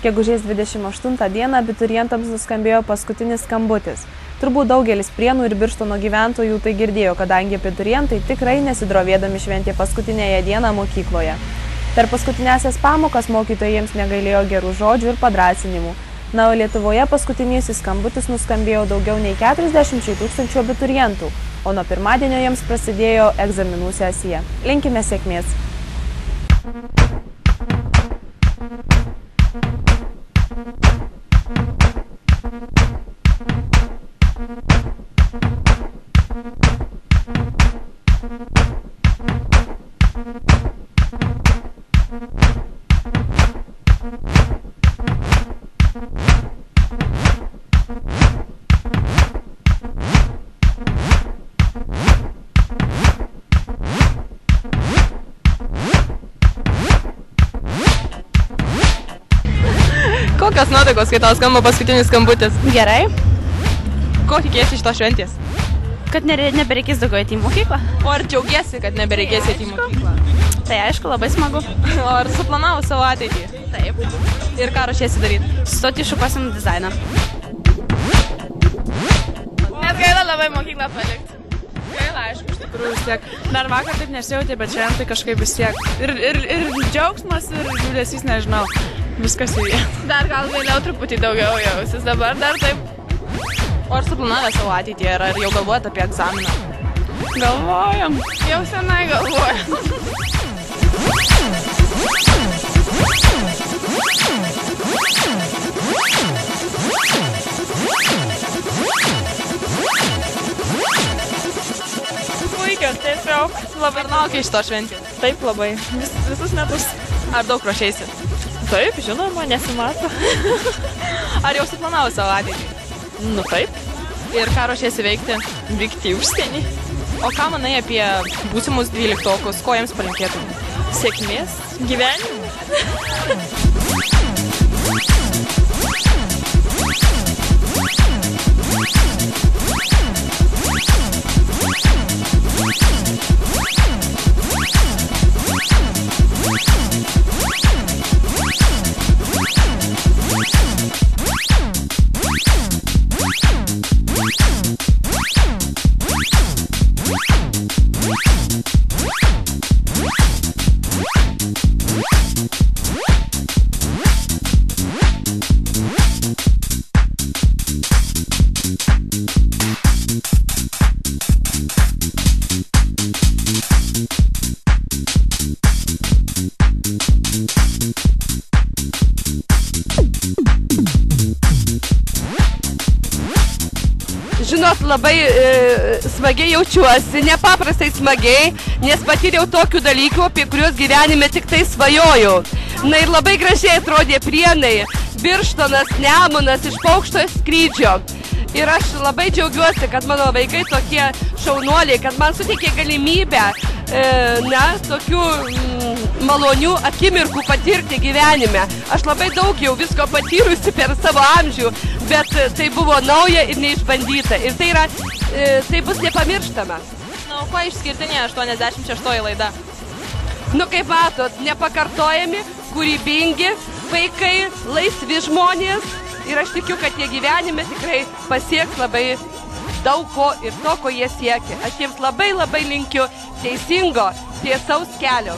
Gegužės 28 dieną abiturientams nuskambėjo paskutinis skambutis. Turbūt daugelis Prienų ir Birštono gyventojų tai girdėjo, kadangi abiturientai tikrai nesidrovėdami šventė paskutinėje dieną mokykloje. Per paskutinėsias pamokas mokytojai jiems negailėjo gerų žodžių ir padrąsinimų. Na, o Lietuvoje paskutinysis skambutis nuskambėjo daugiau nei 40 000 abiturientų, o nuo pirmadienio jiems prasidėjo egzaminų sesija. Linkime sėkmės! Kokios nuotaikos, kai tau skamba paskutinis skambutis? Gerai. Ko tikiesi iš tos šventės? Kad nebereikės daugiau eiti į mokyklą. O ar džiaugiesi, kad nebereikės eiti į mokyklą? Tai aišku, labai smagu. O ar suplanavo savo ateitį? Taip. Ir ką ruošiesi daryti? Stoti šukosim dizainą. Net gaila labai mokyklą palikti. Gaila, aišku, iš tikrųjų vis tiek. Dar vakar taip nesijautė, bet šiandien tai kažkaip vis tiek. Ir džiaugsmas, ir liūdesys, nežinau. Viskas į vietą. Dar gal vėliau truputį daugiau jausis, dabar dar taip. O ar suplanavę savo ateitį, ar jau galvojat apie egzaminą? Galvojam. Jau senai galvojam. Puikios, tiesiog. Labai laukia iš to šventės. Taip, labai. Visus metus. Ar daug ruošėsi? Taip, žinoma, nesimato. Ar jau suplanavo savo ateitį? Nu taip. Ir ką ruošiesi veikti? Vykti į užsienį. O ką manai apie būsimus 12-okus? Ko jiems palinkėtum? Sėkmės gyvenime. Žinot, labai smagiai jaučiuosi, nepaprastai smagiai, nes patyriau tokių dalykų, apie kuriuos gyvenime tik tai svajojau. Na ir labai gražiai atrodė Prienai, Birštonas, Nemunas iš paukšto skrydžio. Ir aš labai džiaugiuosi, kad mano vaikai tokie šaunuoliai, kad man suteikė galimybę tokių malonių akimirkų patirti gyvenime. Aš labai daug jau visko patyrusi per savo amžių, bet tai buvo nauja ir neišbandyta. Ir tai bus nepamirštama. Na, o kuo išskirtinė 86 laida? Nu, kaip matot, nepakartojami, kūrybingi vaikai, laisvi žmonės. Ir aš tikiu, kad jie gyvenime tikrai pasieks labai daug ko ir to, ko jie siekia. Aš jiems labai linkiu teisingo, tiesaus kelio.